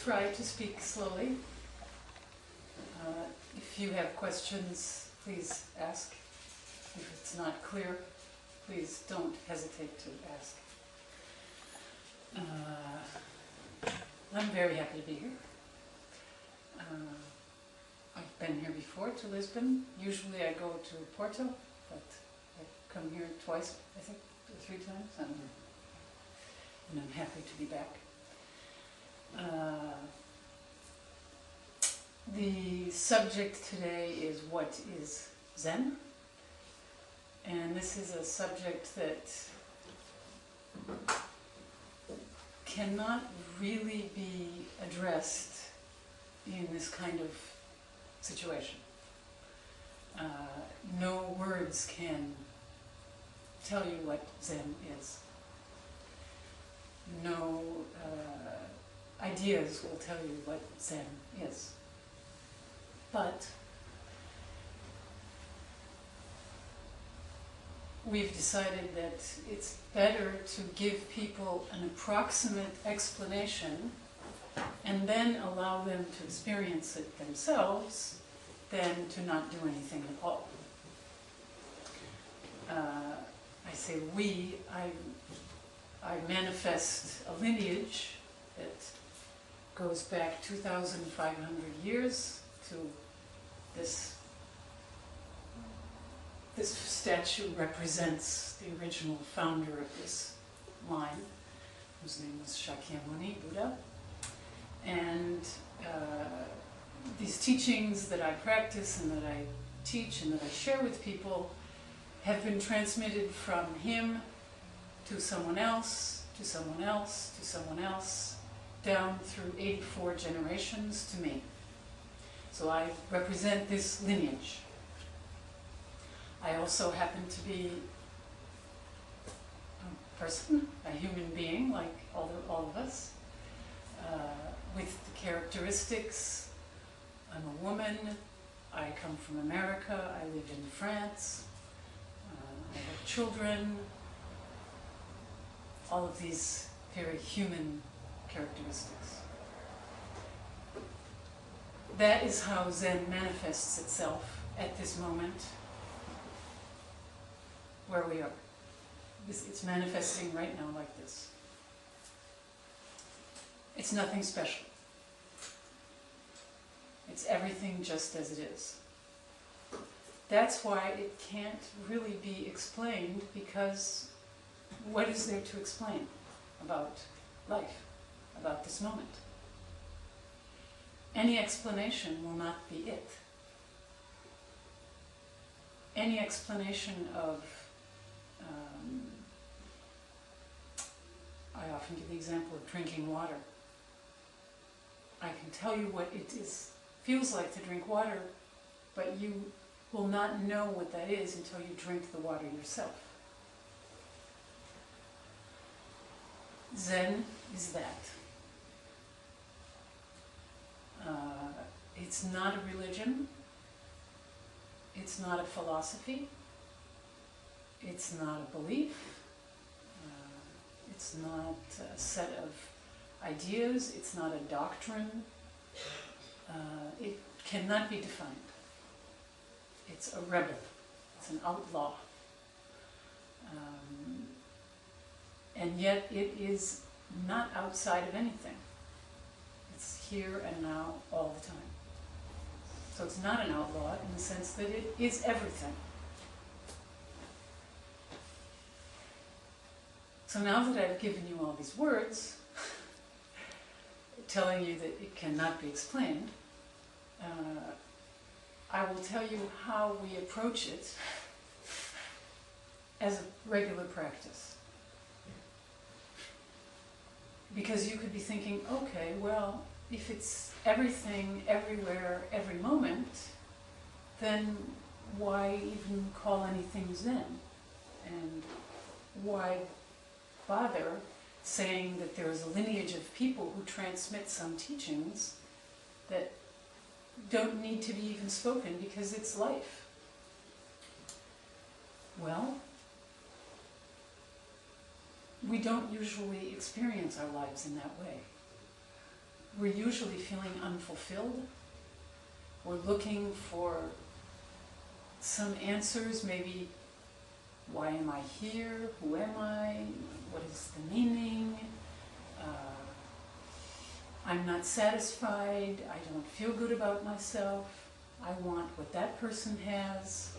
try to speak slowly. If you have questions, please ask. If it's not clear, please don't hesitate to ask. I'm very happy to be here. I've been here before to Lisbon. Usually I go to Porto, but I've come here twice, I think, or 3 times, and I'm happy to be back. The subject today is what is Zen, and this is a subject that cannot really be addressed in this kind of situation. No words can tell you what Zen is. No ideas will tell you what Zen is. But we've decided that it's better to give people an approximate explanation and then allow them to experience it themselves than to not do anything at all. I say we, I manifest a lineage that goes back 2,500 years to this statue represents the original founder of this line, whose name was Shakyamuni, Buddha. And these teachings that I practice and that I teach and that I share with people have been transmitted from him to someone else, to someone else, to someone else, down through 84 generations to me. So I represent this lineage. I also happen to be a person, a human being, like all of us, with the characteristics. I'm a woman, I come from America, I live in France, I have children, all of these very human characteristics. That is how Zen manifests itself at this moment where we are. It's manifesting right now like this. It's nothing special. It's everything just as it is. That's why it can't really be explained, because what is there to explain about life, about this moment? Any explanation will not be it. Any explanation of, I often give the example of drinking water. I can tell you what it feels like to drink water, but you will not know what that is until you drink the water yourself. Zen is that. It's not a religion. It's not a philosophy. It's not a belief. It's not a set of ideas. It's not a doctrine. It cannot be defined. It's a rebel. It's an outlaw. And yet it is not outside of anything. It's here and now all the time. So it's not an outlaw in the sense that it is everything. So now that I've given you all these words, telling you that it cannot be explained, I will tell you how we approach it as a regular practice. Because you could be thinking, okay, well, if it's everything, everywhere, every moment, then why even call anything Zen? And why bother saying that there is a lineage of people who transmit some teachings that don't need to be even spoken because it's life? Well, we don't usually experience our lives in that way. we're usually feeling unfulfilled. We're looking for some answers, maybe, why am I here? Who am I? What is the meaning? I'm not satisfied. I don't feel good about myself. I want what that person has.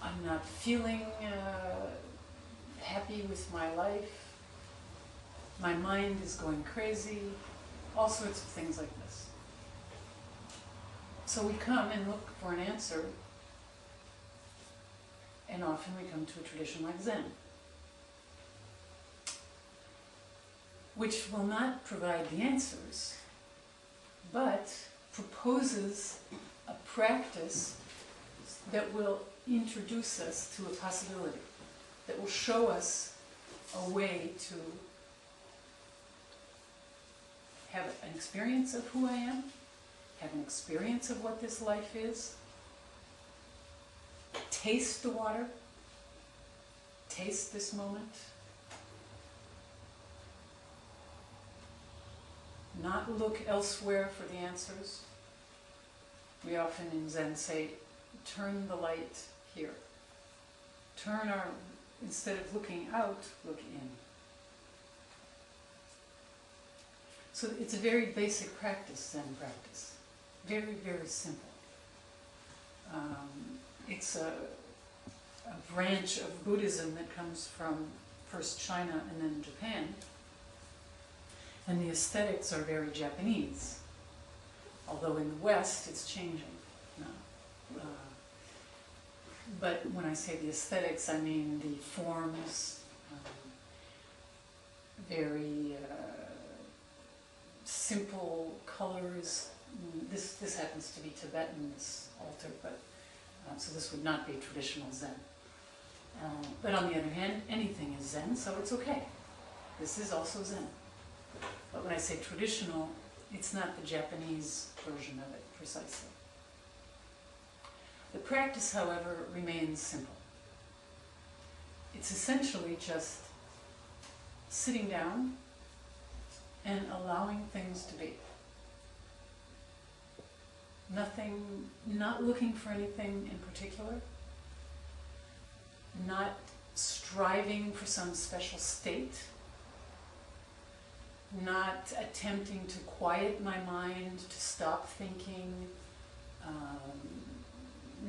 I'm not feeling happy with my life. My mind is going crazy. All sorts of things like this. So we come and look for an answer, and often we come to a tradition like Zen, which will not provide the answers, but proposes a practice that will introduce us to a possibility, that will show us a way to have an experience of who I am, have an experience of what this life is, taste the water, taste this moment, not look elsewhere for the answers. We often in Zen say, turn the light here. Instead of looking out, look in. So it's a very basic practice, Zen practice. Very, very simple. It's a branch of Buddhism that comes from first China and then Japan. And the aesthetics are very Japanese. Although in the West it's changing now. But when I say the aesthetics, I mean the forms, very simple colors. This happens to be Tibetan, this altar, but so this would not be traditional Zen. But on the other hand, anything is Zen, so it's okay. This is also Zen. But when I say traditional, it's not the Japanese version of it, precisely. The practice, however, remains simple. It's essentially just sitting down and allowing things to be. Not looking for anything in particular, not striving for some special state, not attempting to quiet my mind, to stop thinking,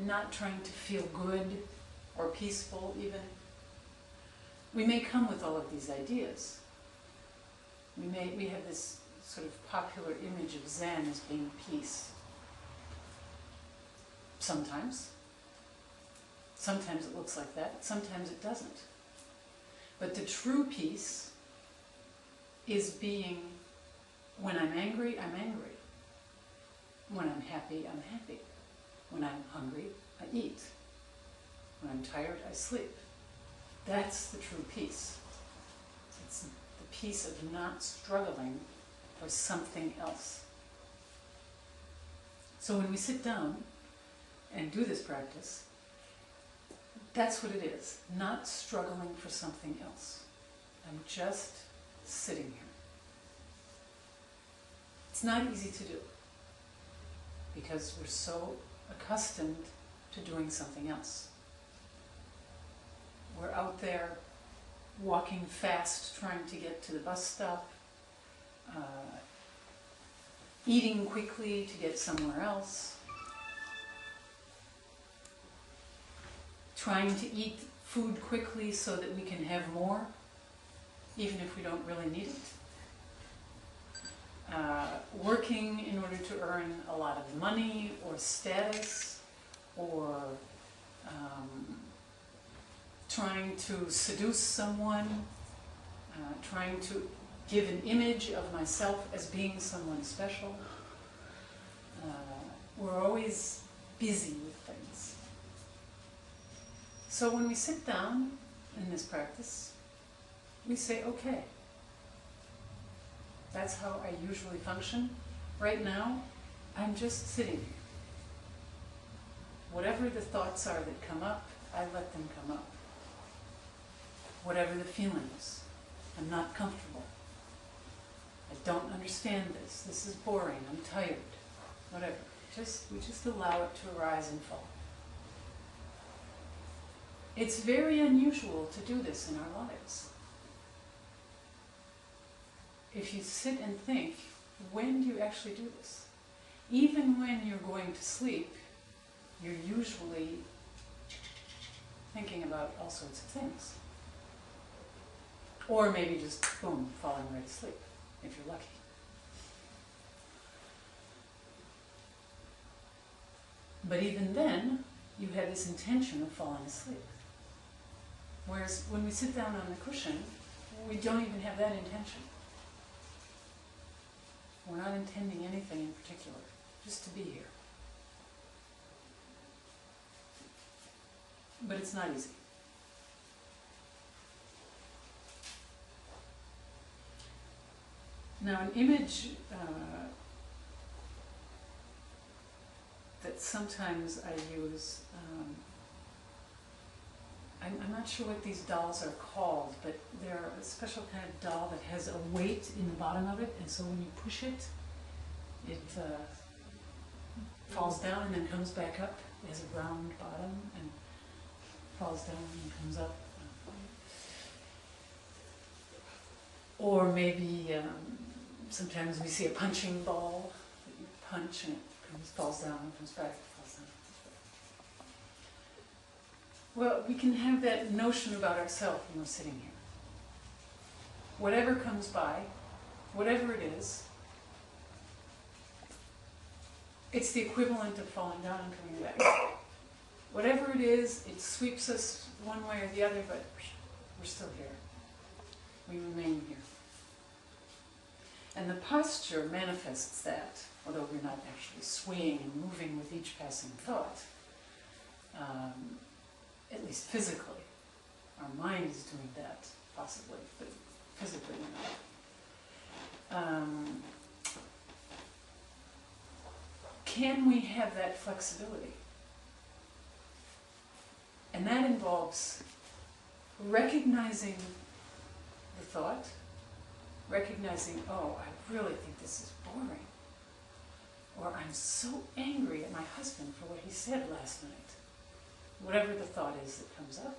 not trying to feel good or peaceful even. We may come with all of these ideas. We have this sort of popular image of Zen as being peace. Sometimes. Sometimes it looks like that, sometimes it doesn't. But the true peace is being, when I'm angry, I'm angry. When I'm happy, I'm happy. When I'm hungry, I eat. When I'm tired, I sleep. That's the true peace. It's the peace of not struggling for something else. So when we sit down and do this practice, that's what it is, not struggling for something else. I'm just sitting here. It's not easy to do because we're so accustomed to doing something else. We're out there walking fast, trying to get to the bus stop, eating quickly to get somewhere else, trying to eat food quickly so that we can have more, even if we don't really need it. Working in order to earn a lot of money or status, or trying to seduce someone, trying to give an image of myself as being someone special. We're always busy with things. So when we sit down in this practice, we say, okay, that's how I usually function. Right now, I'm just sitting here. Whatever the thoughts are that come up, I let them come up. whatever the feeling is. I'm not comfortable. I don't understand this. This is boring. I'm tired. Whatever. We just allow it to arise and fall. It's very unusual to do this in our lives. If you sit and think, when do you actually do this? Even when you're going to sleep, you're usually thinking about all sorts of things. Or maybe just, boom, falling right asleep, if you're lucky. But even then, you have this intention of falling asleep. Whereas when we sit down on the cushion, we don't even have that intention. We're not intending anything in particular, just to be here. But it's not easy. Now, an image that sometimes I use, I'm not sure what these dolls are called, but they're a special kind of doll that has a weight in the bottom of it, and so when you push it, it falls down and then comes back up. It has a round bottom and falls down and comes up. Or maybe sometimes we see a punching ball that you punch and it falls down and comes back, falls down. Well, we can have that notion about ourselves when we're sitting here. Whatever comes by, whatever it is, it's the equivalent of falling down and coming back. Whatever it is, it sweeps us one way or the other, but we're still here. We remain here. And the posture manifests that, although we're not actually swaying and moving with each passing thought. At least physically. Our mind is doing that, possibly, but physically we're not. Can we have that flexibility? And that involves recognizing the thought, recognizing, oh, I really think this is boring. Or I'm so angry at my husband for what he said last night. Whatever the thought is that comes up.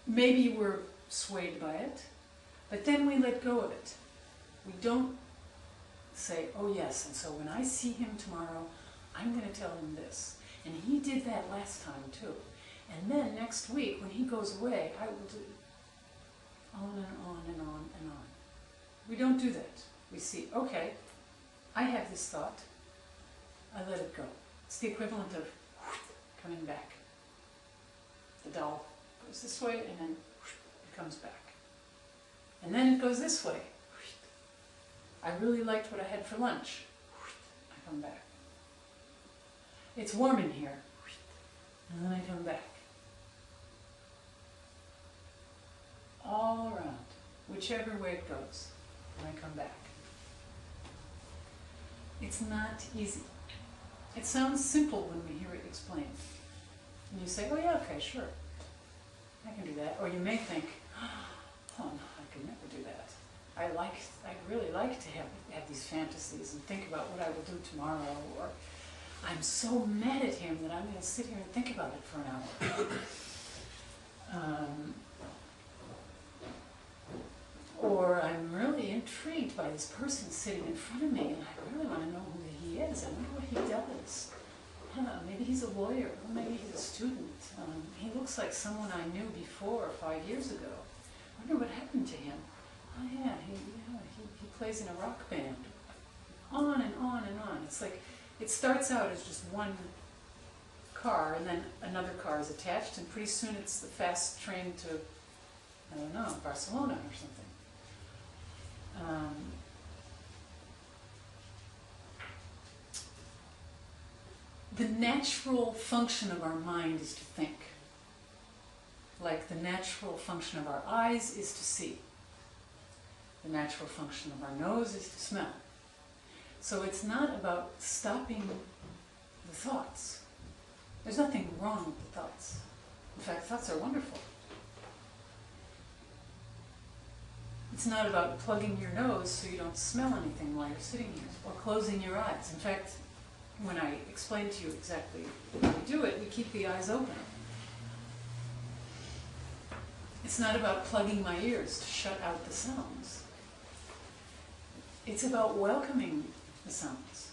Maybe we're swayed by it, but then we let go of it. We don't say, oh yes, and so when I see him tomorrow, I'm going to tell him this. And he did that last time too. And then next week, when he goes away, I will do on and on and on and on. We don't do that. We see, okay, I have this thought. I let it go. It's the equivalent of coming back. The doll goes this way and then it comes back. And then it goes this way. I really liked what I had for lunch. I come back. It's warm in here. And then I come back. All around, whichever way it goes, and I come back. It's not easy. It sounds simple when we hear it explained. And you say, oh yeah, okay, sure. I can do that. Or you may think, oh no, I could never do that. I'd really like to have these fantasies and think about what I will do tomorrow. Or I'm so mad at him that I'm going to sit here and think about it for an hour. Or I'm really intrigued by this person sitting in front of me, and I really want to know who he is. I wonder what he does. Maybe he's a lawyer, or maybe he's a student. He looks like someone I knew before 5 years ago. I wonder what happened to him. Oh yeah, he plays in a rock band. On and on and on. It's like, it starts out as just one car, and then another car is attached, and pretty soon it's the fast train to, I don't know, Barcelona or something. The natural function of our mind is to think. Like the natural function of our eyes is to see. The natural function of our nose is to smell. So it's not about stopping the thoughts. There's nothing wrong with the thoughts. In fact, thoughts are wonderful. It's not about plugging your nose so you don't smell anything while you're sitting here, or closing your eyes. In fact, when I explain to you exactly how we do it, we keep the eyes open. It's not about plugging my ears to shut out the sounds. It's about welcoming the sounds,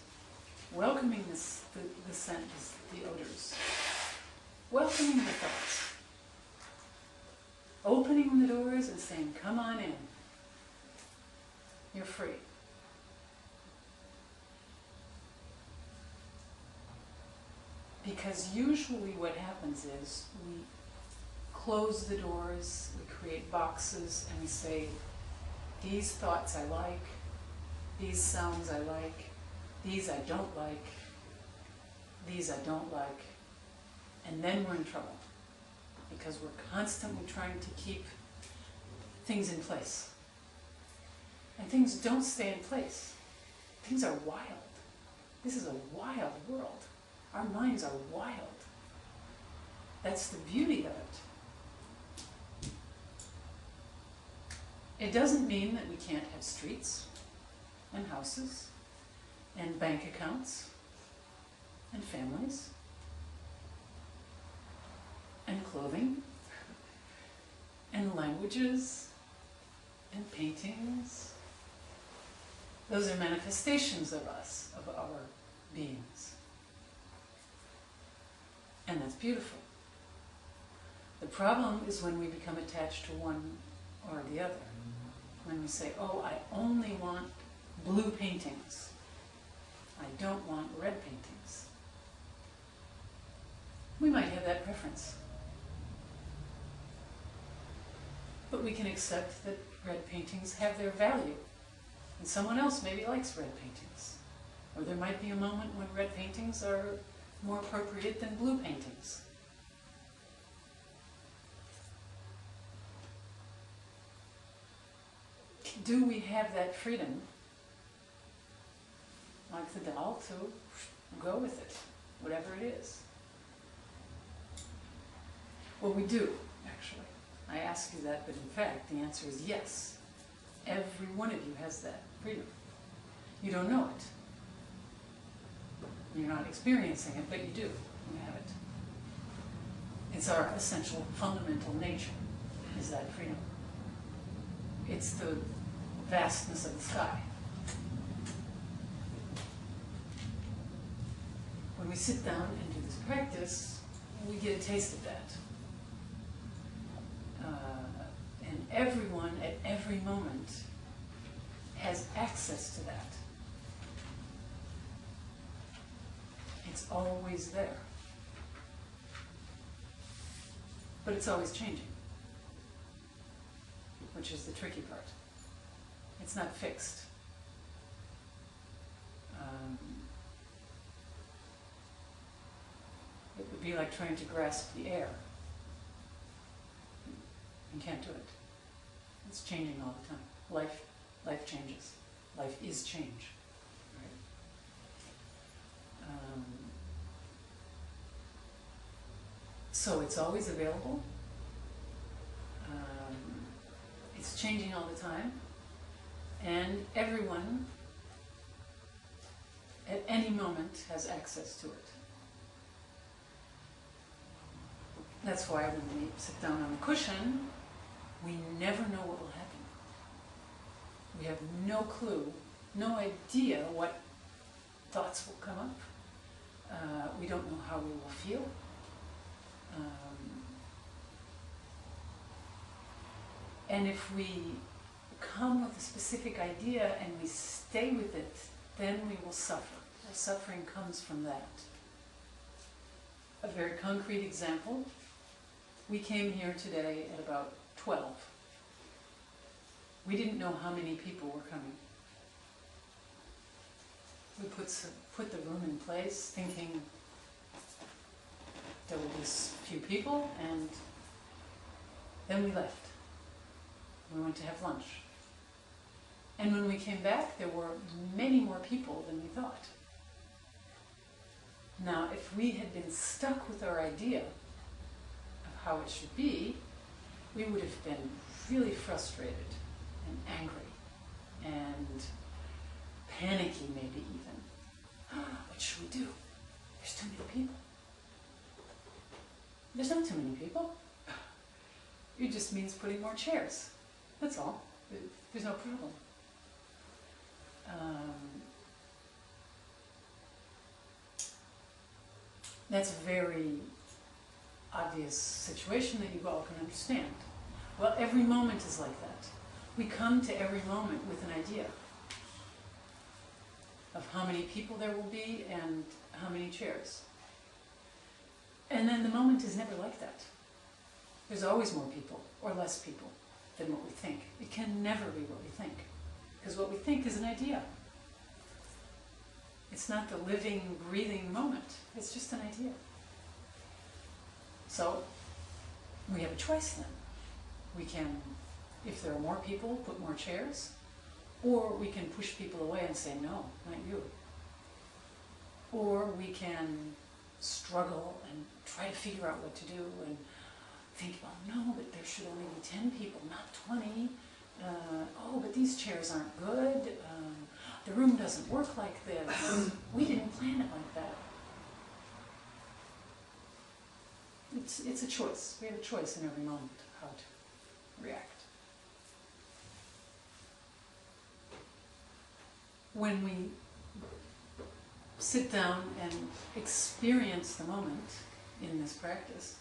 welcoming the scents, the odors, welcoming the thoughts, opening the doors and saying, come on in. You're free. Because usually what happens is we close the doors, we create boxes, and we say, these thoughts I like, these sounds I like, these I don't like, these I don't like, and then we're in trouble because we're constantly trying to keep things in place. And things don't stay in place. Things are wild. This is a wild world. Our minds are wild. That's the beauty of it. It doesn't mean that we can't have streets and houses and bank accounts and families and clothing and languages and paintings. Those are manifestations of us, of our beings. And that's beautiful. The problem is when we become attached to one or the other. When we say, oh, I only want blue paintings. I don't want red paintings. We might have that preference. But we can accept that red paintings have their value. And someone else maybe likes red paintings. Or there might be a moment when red paintings are more appropriate than blue paintings. Do we have that freedom, like the doll, to go with it, whatever it is? Well, we do, actually. I ask you that, but in fact, the answer is yes. Every one of you has that freedom. You don't know it. You're not experiencing it, but you do. You have it. It's our essential, fundamental nature, is that freedom. It's the vastness of the sky. When we sit down and do this practice, we get a taste of that. And everyone at every moment has access to that. It's always there. But it's always changing, which is the tricky part. It's not fixed. It would be like trying to grasp the air. You can't do it. It's changing all the time. Life changes. Life is change. Right? So it's always available. It's changing all the time. And everyone, at any moment, has access to it. That's why when we sit down on a cushion, we never know what will happen. We have no clue, no idea what thoughts will come up. We don't know how we will feel. And if we come with a specific idea and we stay with it, then we will suffer. The suffering comes from that. A very concrete example, we came here today at about 12. We didn't know how many people were coming. We put the room in place thinking there were just a few people, and then we left. We went to have lunch. And when we came back, there were many more people than we thought. Now, if we had been stuck with our idea of how it should be, we would have been really frustrated. and angry and panicky, maybe even. What should we do? There's too many people. There's not too many people. It just means putting more chairs. That's all. There's no problem. That's a very obvious situation that you all can understand. Well, every moment is like that. We come to every moment with an idea of how many people there will be and how many chairs. And then the moment is never like that. There's always more people or less people than what we think. It can never be what we think, because what we think is an idea. It's not the living, breathing moment. It's just an idea. So we have a choice then. We can, if there are more people, put more chairs, or we can push people away and say, no, not you. Or we can struggle and try to figure out what to do and think, well, no, but there should only be 10 people, not 20. Oh, but these chairs aren't good. The room doesn't work like this. We didn't plan it like that. It's a choice. We have a choice in every moment how to react. When we sit down and experience the moment in this practice,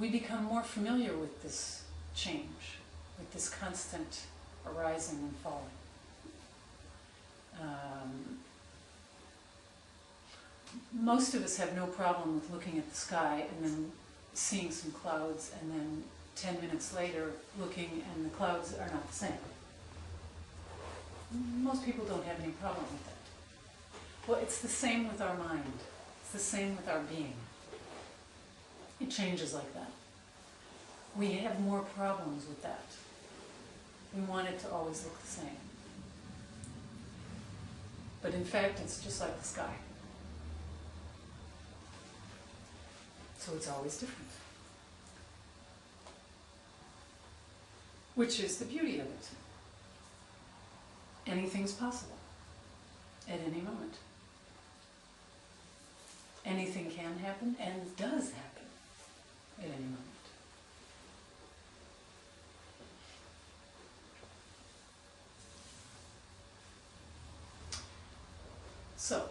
we become more familiar with this change, with this constant arising and falling. Most of us have no problem with looking at the sky and then seeing some clouds, and then 10 minutes later looking and the clouds are not the same. Most people don't have any problem with that. Well, it's the same with our mind. It's the same with our being. It changes like that. We have more problems with that. We want it to always look the same. But in fact, it's just like the sky. So it's always different. Which is the beauty of it. Anything's possible at any moment. Anything can happen and does happen at any moment. So,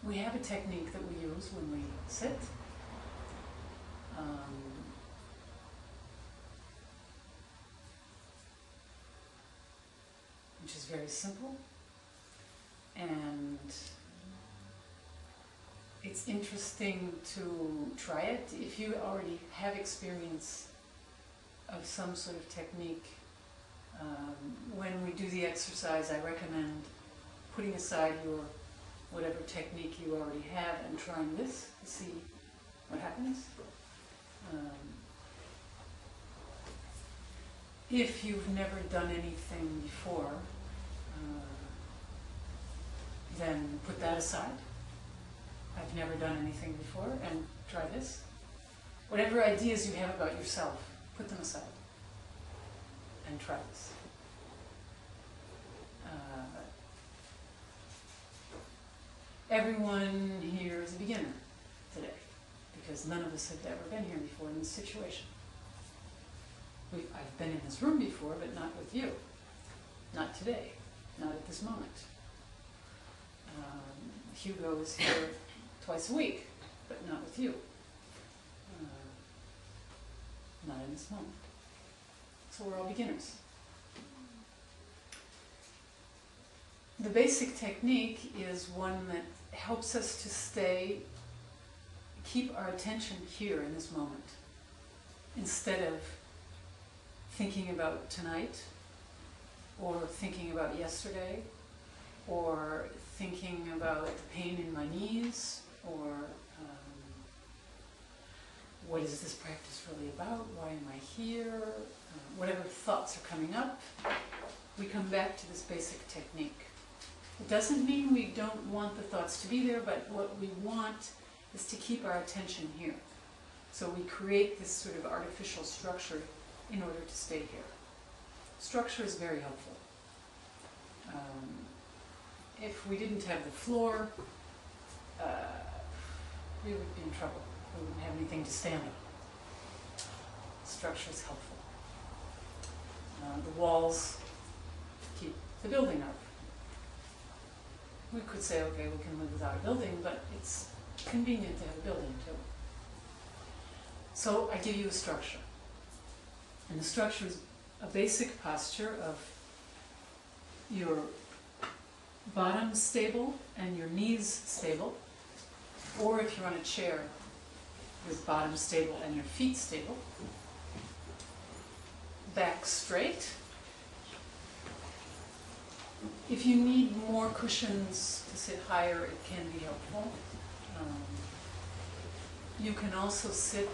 we have a technique that we use when we sit. Which is very simple, and it's interesting to try it. If you already have experience of some sort of technique, when we do the exercise, I recommend putting aside your whatever technique you already have and trying this to see what happens. If you've never done anything before, then put that aside. I've never done anything before, and try this. Whatever ideas you have about yourself, put them aside and try this. Everyone here is a beginner today, because none of us have ever been here before in this situation. I've been in this room before, but not with you. Not today. Not at this moment. Hugo is here twice a week, but not with you. Not in this moment. So we're all beginners. The basic technique is one that helps us to keep our attention here in this moment, instead of thinking about tonight, or thinking about yesterday, or thinking about the pain in my knees, or what is this practice really about? Why am I here? Whatever thoughts are coming up, we come back to this basic technique. It doesn't mean we don't want the thoughts to be there, but what we want is to keep our attention here. So we create this sort of artificial structure in order to stay here. Structure is very helpful. If we didn't have the floor, we would be in trouble. We wouldn't have anything to stand on. Structure is helpful. The walls keep the building up. We could say, okay, we can live without a building, but it's convenient to have a building too. So I give you a structure. And the structure is a basic posture of your bottom stable and your knees stable, or if you're on a chair with bottom stable and your feet stable, back straight. If you need more cushions to sit higher, it can be helpful. You can also sit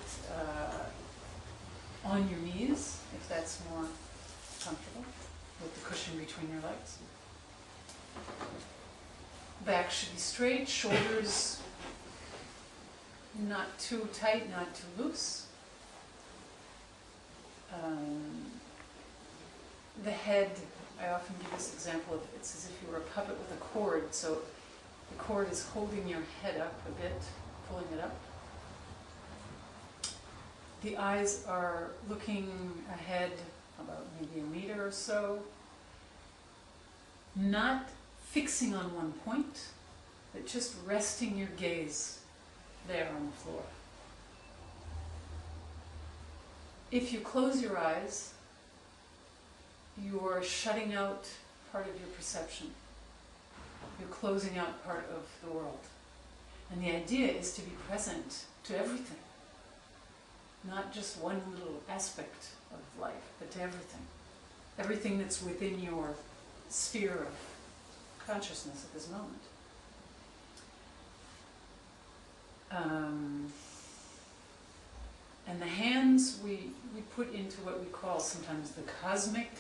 on your knees if that's more comfortable, with the cushion between your legs. Back should be straight, shoulders not too tight, not too loose. The head, I often give this example of, it's as if you were a puppet with a cord, so the cord is holding your head up a bit, pulling it up. The eyes are looking ahead about maybe a meter or so, not fixing on one point, but just resting your gaze there on the floor. If you close your eyes, you're shutting out part of your perception. You're closing out part of the world. And the idea is to be present to everything. Not just one little aspect of life, but to everything. Everything that's within your sphere of consciousness at this moment. And the hands we put into what we call sometimes the cosmic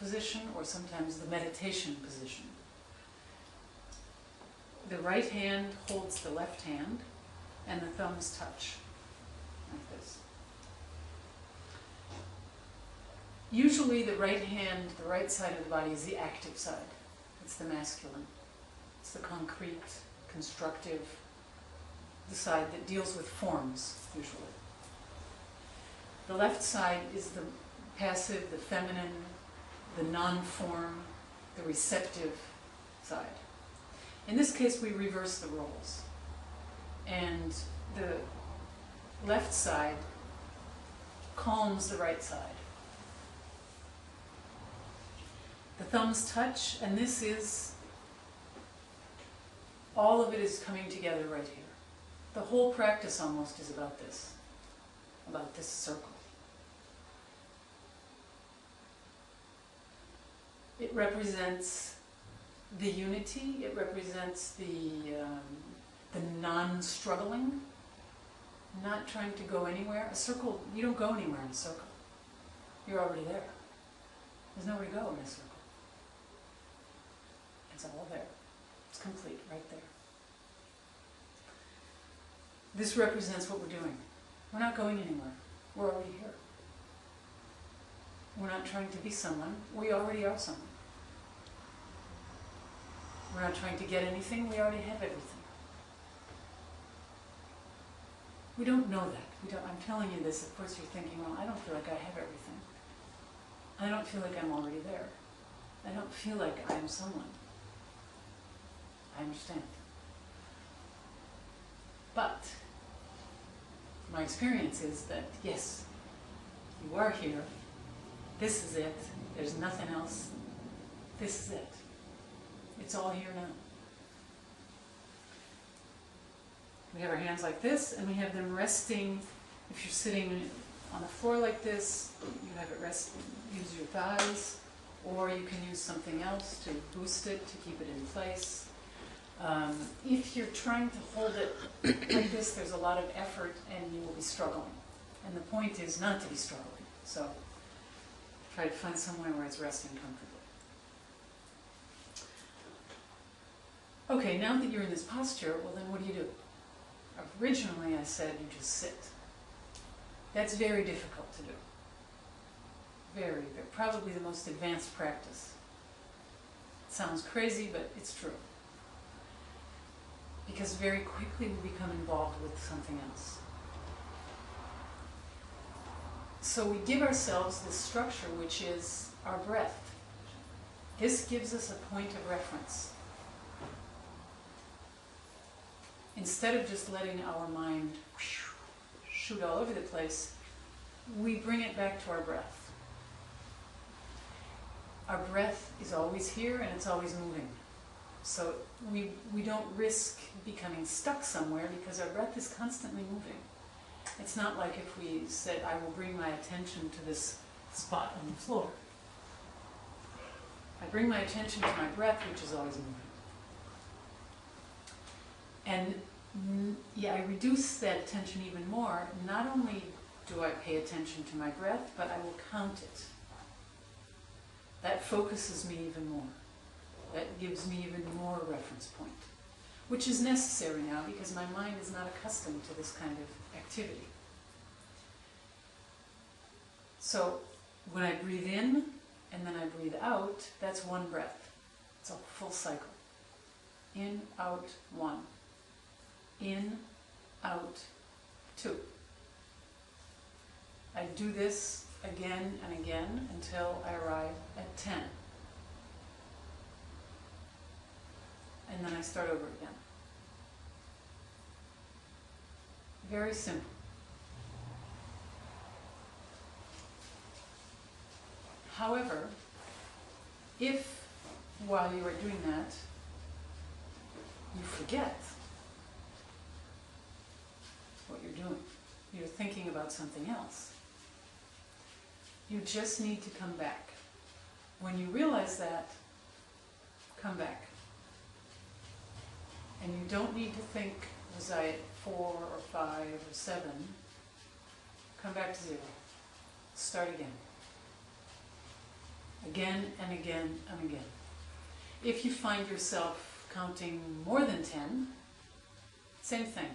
position or sometimes the meditation position. The right hand holds the left hand and the thumbs touch like this. Usually the right hand, the right side of the body is the active side. It's the masculine. It's the concrete, constructive, the side that deals with forms, usually. The left side is the passive, the feminine, the non-form, the receptive side. In this case, we reverse the roles. And the left side calms the right side. The thumbs touch, and this is, all of it is coming together right here. The whole practice almost is about this circle. It represents the unity, it represents the non-struggling, not trying to go anywhere. A circle, you don't go anywhere in a circle. You're already there. There's nowhere to go in a circle. It's all there. It's complete right there. This represents what we're doing. We're not going anywhere. We're already here. We're not trying to be someone. We already are someone. We're not trying to get anything. We already have everything. We don't know that. I'm telling you this. Of course you're thinking, well, I don't feel like I have everything. I don't feel like I'm already there. I don't feel like I am someone. I understand. But my experience is that, yes, you are here. This is it. There's nothing else. This is it. It's all here now. We have our hands like this, and we have them resting. If you're sitting on the floor like this, you have it rest. Use your thighs, or you can use something else to boost it, to keep it in place. If you're trying to hold it like this, there's a lot of effort and you will be struggling. And the point is not to be struggling. So try to find somewhere where it's resting comfortably. Okay, now that you're in this posture, well then what do you do? Originally I said you just sit. That's very difficult to do. very, probably the most advanced practice. It sounds crazy, but it's true. Because very quickly we become involved with something else. So we give ourselves this structure, which is our breath. This gives us a point of reference. Instead of just letting our mind shoot all over the place, we bring it back to our breath. Our breath is always here and it's always moving. So we don't risk becoming stuck somewhere because our breath is constantly moving. It's not like if we said, I will bring my attention to this spot on the floor. I bring my attention to my breath, which is always moving. And yeah, I reduce that attention even more. Not only do I pay attention to my breath, but I will count it. That focuses me even more. That gives me even more reference point, which is necessary now because my mind is not accustomed to this kind of activity. So when I breathe in and then I breathe out, that's one breath. It's a full cycle. In, out, one. In, out, two. I do this again and again until I arrive at 10. And then I start over again. Very simple. However, if while you are doing that, you forget what you're doing, you're thinking about something else, you just need to come back. When you realize that, come back. And you don't need to think, was I at 4 or 5 or 7? Come back to 0. Start again. Again and again and again. If you find yourself counting more than 10, same thing.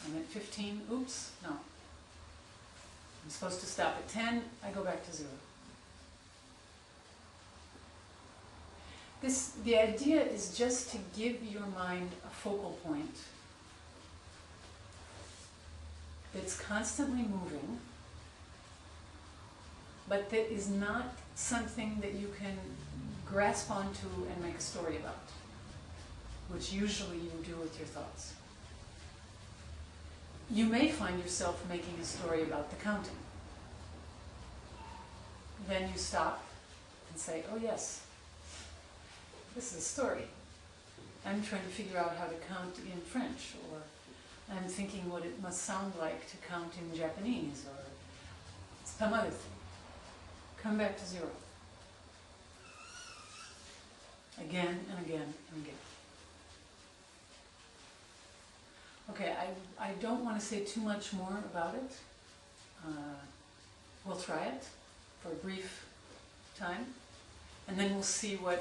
I'm at 15, oops, no. I'm supposed to stop at 10, I go back to 0. The idea is just to give your mind a focal point that's constantly moving, but that is not something that you can grasp onto and make a story about, which usually you do with your thoughts. You may find yourself making a story about the counting. Then you stop and say, oh yes, this is a story. I'm trying to figure out how to count in French, or I'm thinking what it must sound like to count in Japanese, or some other thing. Come back to 0. Again and again and again. Okay, I don't want to say too much more about it. We'll try it for a brief time, and then we'll see where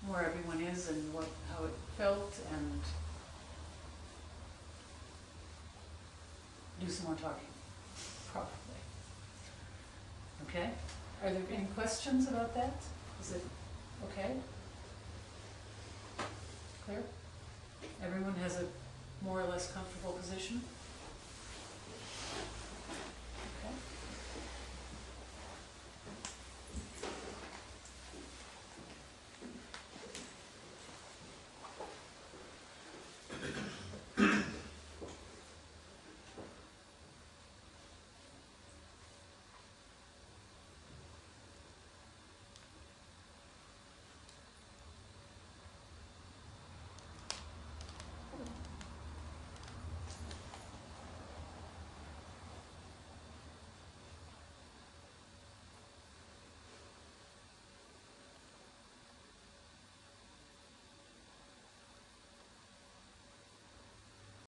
everyone is and how it felt, and do some more talking, probably. Okay? Are there any questions about that? Is it okay? Clear? Everyone has a more or less comfortable position?